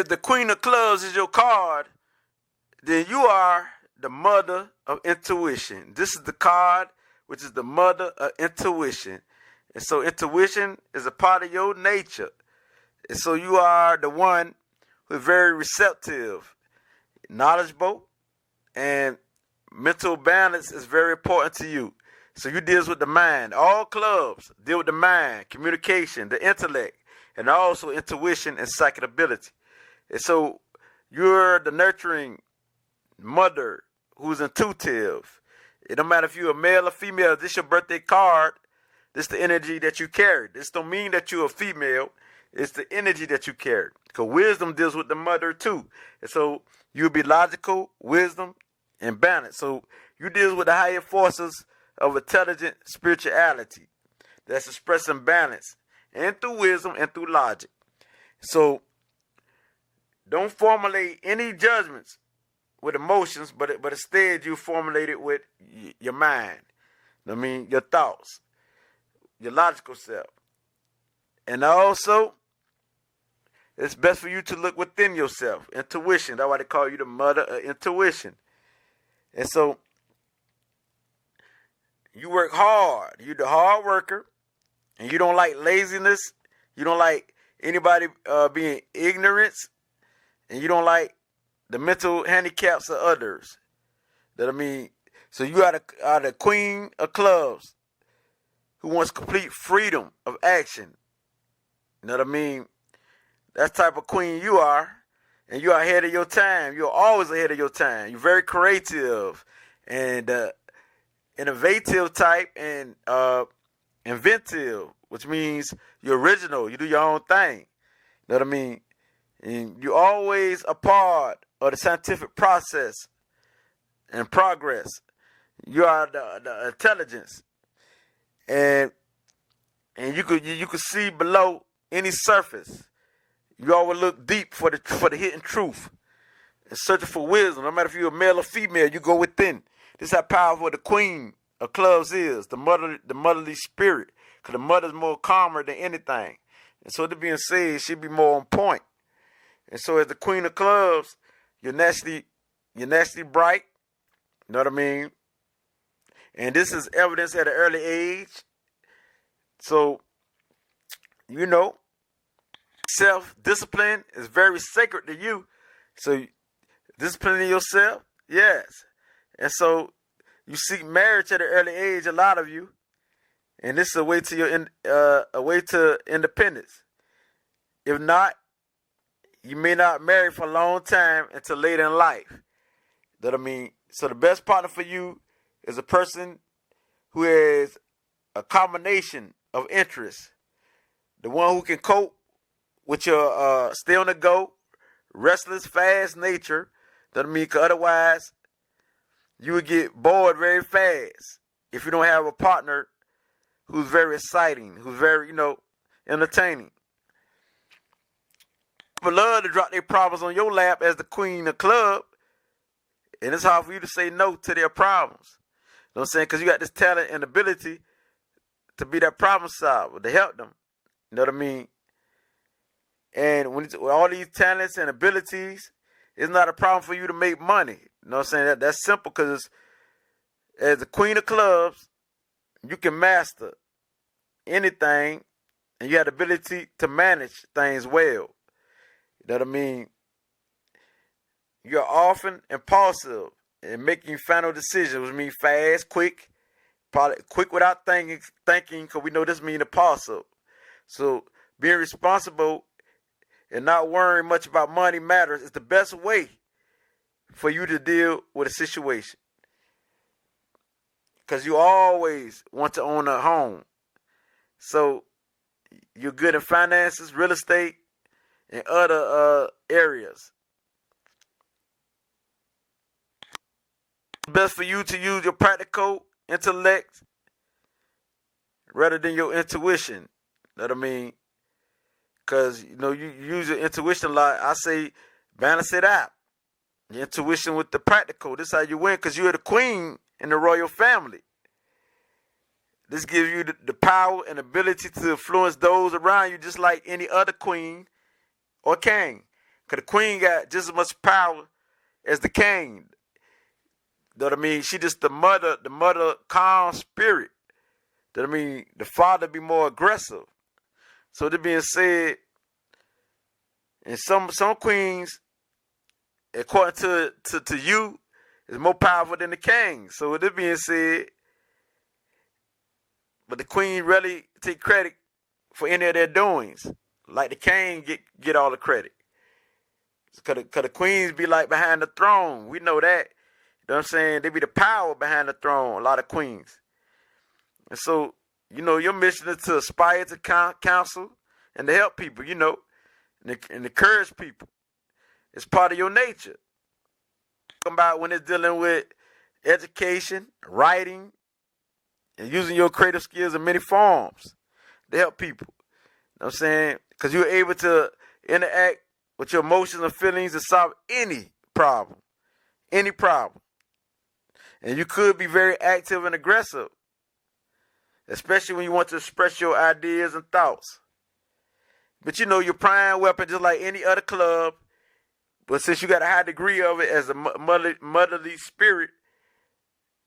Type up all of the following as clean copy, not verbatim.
if the Queen of Clubs is your card, then you are the mother of intuition. This is the card which is the mother of intuition. And so intuition is a part of your nature. And so you are the one who is very receptive, knowledgeable, and mental balance is very important to you. So you deal with the mind. All clubs deal with the mind, communication, the intellect, and also intuition and psychic ability. And so you're the nurturing mother who's intuitive. It don't matter if you're a male or female. This your birthday card. This the energy that you carry. This don't mean that you're a female. It's the energy that you carry. Because wisdom deals with the mother too. And so you'll be logical, wisdom, and balance. So you deal with the higher forces of intelligent spirituality that's expressing balance and through wisdom and through logic. So don't formulate any judgments with emotions, but instead you formulate it with your mind. I mean, your thoughts, your logical self. And also, it's best for you to look within yourself. Intuition. That's why they call you the mother of intuition. And so, you work hard. You're the hard worker. And you don't like laziness. You don't like anybody being ignorant. And you don't like the mental handicaps of others. That I mean, so you are the Queen of Clubs who wants complete freedom of action. You know what I mean? That's the type of queen you are. And you are ahead of your time. You're always ahead of your time. You're very creative and innovative type and inventive, which means you're original. You do your own thing. You know what I mean? And you're always a part of the scientific process and progress. You are the intelligence. And you could see below any surface. You always look deep for the hidden truth and searching for wisdom. No matter if you're a male or female, you go within. This is how powerful the Queen of Clubs is, the motherly spirit. Because the mother's more calmer than anything. And so that being said, she'd be more on point. And so as the Queen of Clubs, you're naturally bright. You know what I mean? And this is evidence at an early age. So, you know, self-discipline is very sacred to you. So, disciplining yourself, yes. And so, you seek marriage at an early age, a lot of you. And this is a way to independence. If not, you may not marry for a long time until later in life. That I mean, so the best partner for you is a person who has a combination of interests. The one who can cope with your stay on the go, restless, fast nature. That I mean, because otherwise you would get bored very fast if you don't have a partner who's very exciting, who's very, entertaining. People love to drop their problems on your lap as the Queen of Club. And it's hard for you to say no to their problems. You know what I'm saying? Because you got this talent and ability to be that problem solver, to help them. You know what I mean? And with all these talents and abilities, it's not a problem for you to make money. You know what I'm saying? That's simple because as the Queen of Clubs, you can master anything and you have the ability to manage things well. You know what I mean? You're often impulsive in making final decisions, which means fast, quick, probably quick without thinking, because we know this means impulsive. So being responsible and not worrying much about money matters is the best way for you to deal with a situation. Because you always want to own a home. So you're good in finances, real estate, and other areas. It's best for you to use your practical intellect rather than your intuition. You know what I mean? Because, you use your intuition a lot. I say balance it out. Your intuition with the practical. This is how you win because you're the queen in the royal family. This gives you the power and ability to influence those around you just like any other queen or king. Because the queen got just as much power as the king. Know what I mean? She just the mother calm spirit. Know what I mean? The father be more aggressive. So that being said, and some queens, according to you, is more powerful than the king. So with this being said, but the queen really take credit for any of their doings. Like the king get all the credit. Cause the queens be like behind the throne. We know that. You know what I'm saying? They be the power behind the throne, a lot of queens. And so, your mission is to aspire to counsel and to help people, and encourage people. It's part of your nature. About when it's dealing with education, writing, and using your creative skills in many forms to help people. You know what I'm saying? Because you're able to interact with your emotions and feelings to solve any problem. Any problem. And you could be very active and aggressive, especially when you want to express your ideas and thoughts. But your prime weapon, just like any other club, but since you got a high degree of it as a motherly spirit,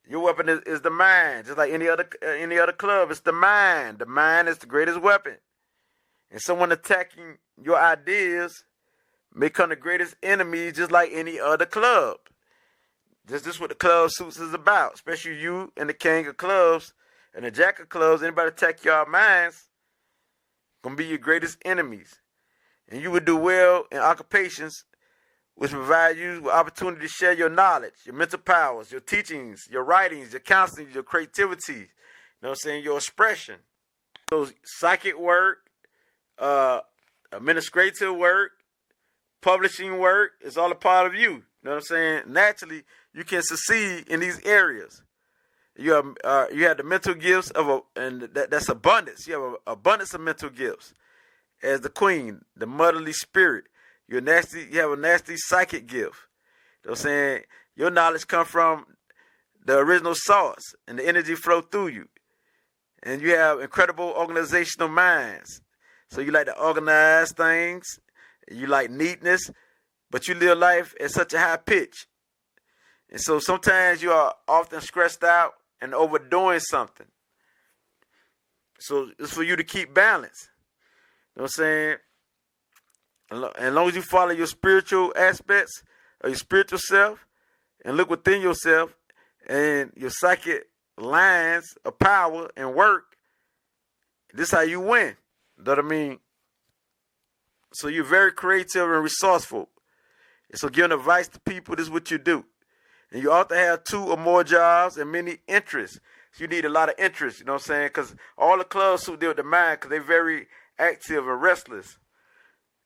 your weapon is the mind. Just like any other club, it's the mind. The mind is the greatest weapon. And someone attacking your ideas may become the greatest enemy, just like any other club. This is what the club suits is about. Especially you and the king of clubs and the jack of clubs. Anybody attack your minds, gonna be your greatest enemies. And you would do well in occupations which provide you with opportunity to share your knowledge, your mental powers, your teachings, your writings, your counseling, your creativity. You know what I'm saying? Your expression. So psychic work, administrative work, publishing work is all a part of you. You know what I'm saying? Naturally, you can succeed in these areas. You have the mental gifts and that's abundance. You have an abundance of mental gifts. As the queen, the motherly spirit, you have a nasty psychic gift. You know what I'm saying? Your knowledge comes from the original source, and the energy flow through you. And you have incredible organizational minds. So you like to organize things. You like neatness, but you live life at such a high pitch. And so sometimes you are often stressed out and overdoing something. So it's for you to keep balance. You know what I'm saying? And as long as you follow your spiritual aspects of your spiritual self and look within yourself and your psychic lines of power and work, this is how you win. You know what I mean? So you're very creative and resourceful. And so giving advice to people, this is what you do. And you ought to have 2 or more jobs and many interests. So you need a lot of interest, you know what I'm saying? Because all the clubs who deal with the mind, because they're very active and restless.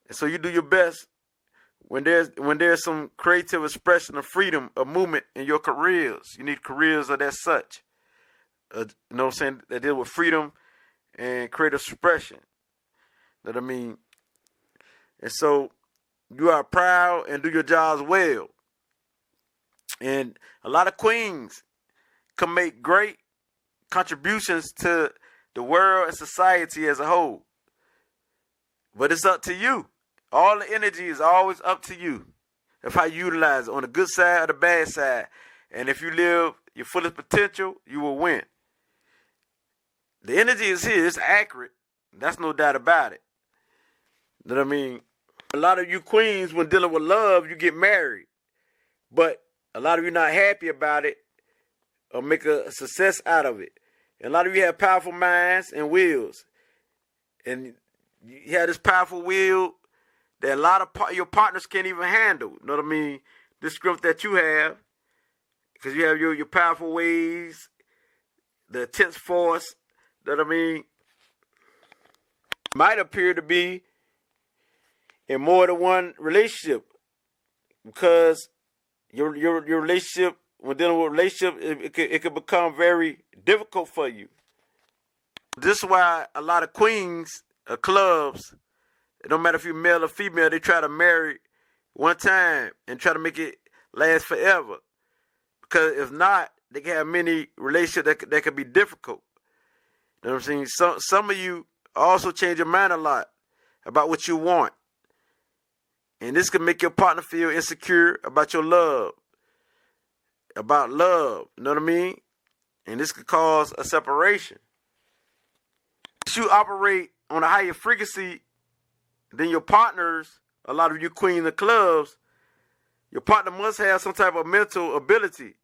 And so you do your best when there's some creative expression of freedom, of movement in your careers. You need careers of that such. You know what I'm saying? That deal with freedom and creative expression. You know what I mean? And so you are proud and do your jobs well. And a lot of queens can make great contributions to the world and society as a whole. But it's up to you. All the energy is always up to you. If how you utilize it on the good side or the bad side. And if you live your fullest potential, you will win. The energy is here. It's accurate. That's no doubt about it. You know what I mean? A lot of you queens, when dealing with love, you get married. But a lot of you not happy about it or make a success out of it. And a lot of you have powerful minds and wills. And you have this powerful will that a lot of your partners can't even handle. You know what I mean? This script that you have, because you have your powerful ways, the intense force, you know what I mean? Might appear to be in more than one relationship, because your relationship, when dealing with a relationship, it could become very difficult for you. This is why a lot of queens clubs, it don't matter if you're male or female, they try to marry one time and try to make it last forever. Because if not, they can have many relationships that could be difficult. You know what I'm saying? Some of you also change your mind a lot about what you want. And this can make your partner feel insecure about your love. About love. You know what I mean? And this could cause a separation. If you operate on a higher frequency than your partners, a lot of you queen of clubs, your partner must have some type of mental ability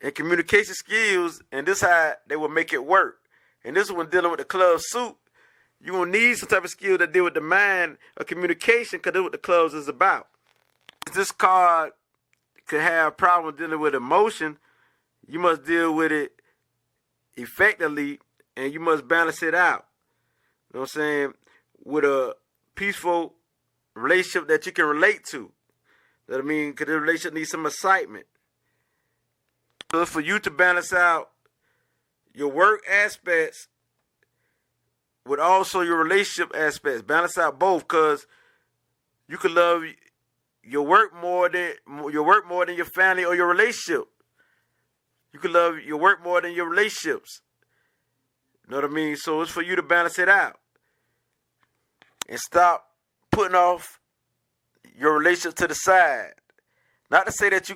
and communication skills, and this how they will make it work. And this is when dealing with the club suit, you're going to need some type of skill to deal with the mind of communication, because that's what the clubs is about. This card could have problems dealing with emotion. You must deal with it effectively, and you must balance it out. You know what I'm saying? With a peaceful relationship that you can relate to. You know what I mean? Because the relationship needs some excitement. So for you to balance out your work aspects with also your relationship aspects, balance out both, because you could love your work more than your family or your relationship. You could love your work more than your relationships. You know what I mean? So it's for you to balance it out and stop putting off your relationship to the side. Not to say that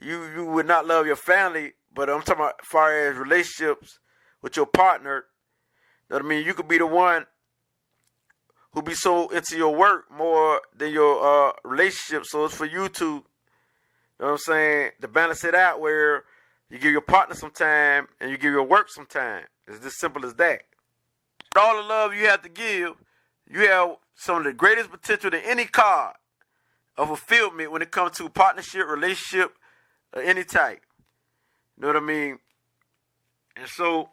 you would not love your family, but I'm talking about as far as relationships with your partner. You know what I mean? You could be the one who be so into your work more than your relationship. So it's for you to, you know what I'm saying, to balance it out, where you give your partner some time and you give your work some time. It's just simple as that. With all the love you have to give, you have some of the greatest potential than any card of fulfillment when it comes to partnership, relationship, or any type. You know what I mean? And so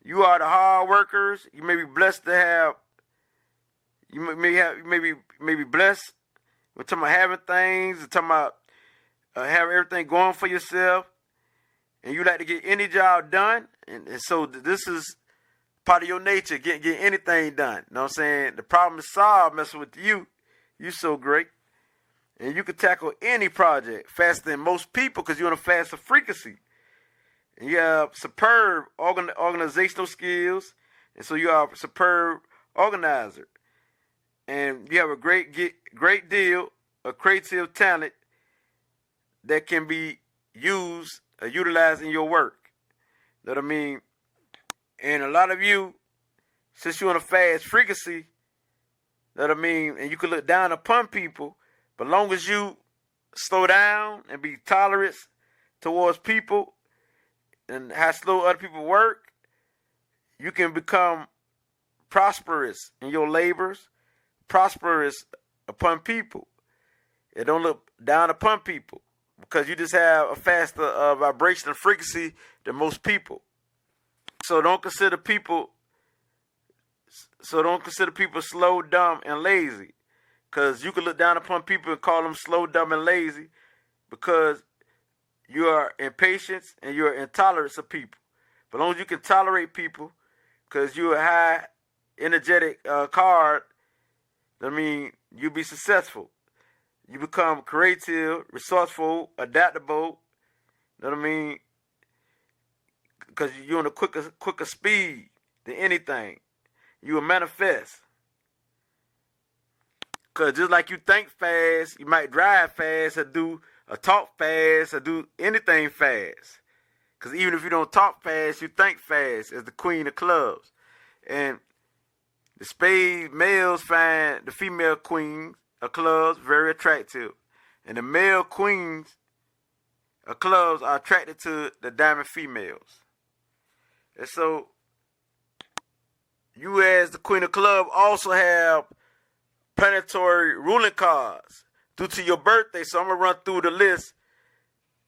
you are the hard workers. You may be blessed to have. You may be blessed. We're talking about having things. We're talking about having everything going for yourself, and you like to get any job done. And so this is part of your nature, get anything done. You know what I'm saying? The problem is solved messing with you. You so great. And you can tackle any project faster than most people because you're on a faster frequency. And you have superb organizational skills. And so you are a superb organizer. And you have a great deal of creative talent that can be used or utilized in your work. You know what I mean? And a lot of you, since you're on a fast frequency, you know what I mean, and you can look down upon people, but long as you slow down and be tolerant towards people and how slow other people work, you can become prosperous in your labors, prosperous upon people. And don't look down upon people because you just have a faster vibration and frequency than most people. So don't consider people slow, dumb, and lazy. Because you can look down upon people and call them slow, dumb, and lazy because you are impatient and you are intolerant of people. But as long as you can tolerate people, because you're a high, energetic card, I mean, you'll be successful. You become creative, resourceful, adaptable. You know what I mean? Because you're on a quicker speed than anything. You will manifest. Because just like you think fast, you might drive fast or talk fast or do anything fast. Because even if you don't talk fast, you think fast as the queen of clubs. And the spade males find the female queens of clubs very attractive. And the male queens of clubs are attracted to the diamond females. And so, you as the queen of club also have planetary ruling cards due to your birthday. So I'm going to run through the list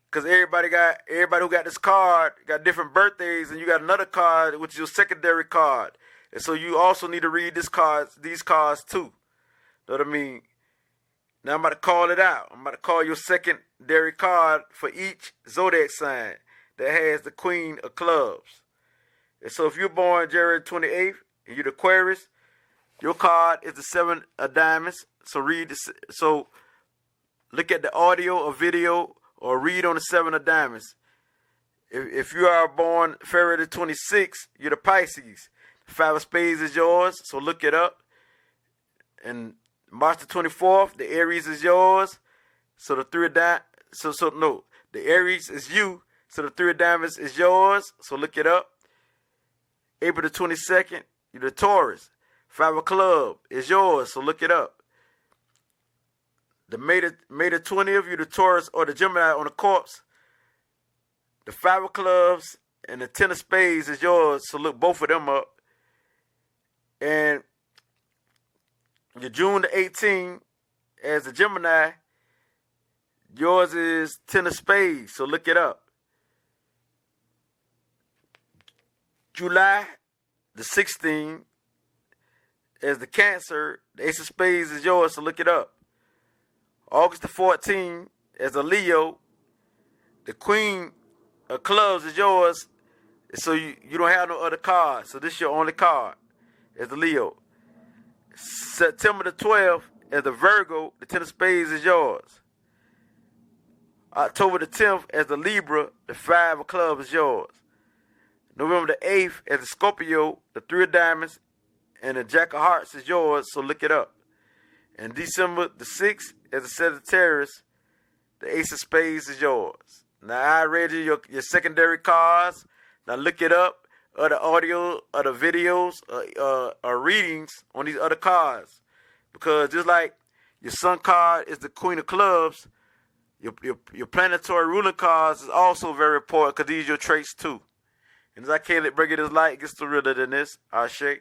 because everybody who got this card got different birthdays, and you got another card which is your secondary card. And so you also need to read these cards too. Know what I mean? Now I'm about to call it out. I'm about to call your secondary card for each zodiac sign that has the queen of clubs. And so if you're born January 28th and you're the Aquarius, your card is the 7 of diamonds. So read this. So look at the audio or video or read on the 7 of diamonds. If you are born February 26th, you're the Pisces. 5 of spades is yours. So look it up. And March the 24th, the Aries is yours. So the three of diamonds, no, the Aries is you. So the three of diamonds is yours. So look it up. April the 22nd, you're the Taurus. Five of club is yours. So look it up. The May the 20th, you're the Taurus or the Gemini on the corpse. The five of clubs and the 10 of spades is yours. So look both of them up. And your June the 18th, as a Gemini, yours is 10 of spades. So look it up. July the 16th, as the Cancer, the Ace of Spades is yours. So look it up. August the 14th, as a Leo, the Queen of Clubs is yours. So you don't have no other cards. So this is your only card as a Leo. September the 12th, as the Virgo, the 10 of Spades is yours. October the 10th, as the Libra, the 5 of Clubs is yours. November the 8th, as the Scorpio, the 3 of Diamonds, and the Jack of Hearts is yours, so look it up. And December the 6th, as the Sagittarius, the Ace of Spades is yours. Now, I read you your secondary cards. Now, look it up. Other audio, other videos, or readings on these other cards. Because just like your Sun card is the Queen of Clubs, your planetary ruling cards is also very important because these are your traits too. And as I can't let break it as light, it gets to realer than this. Ashe.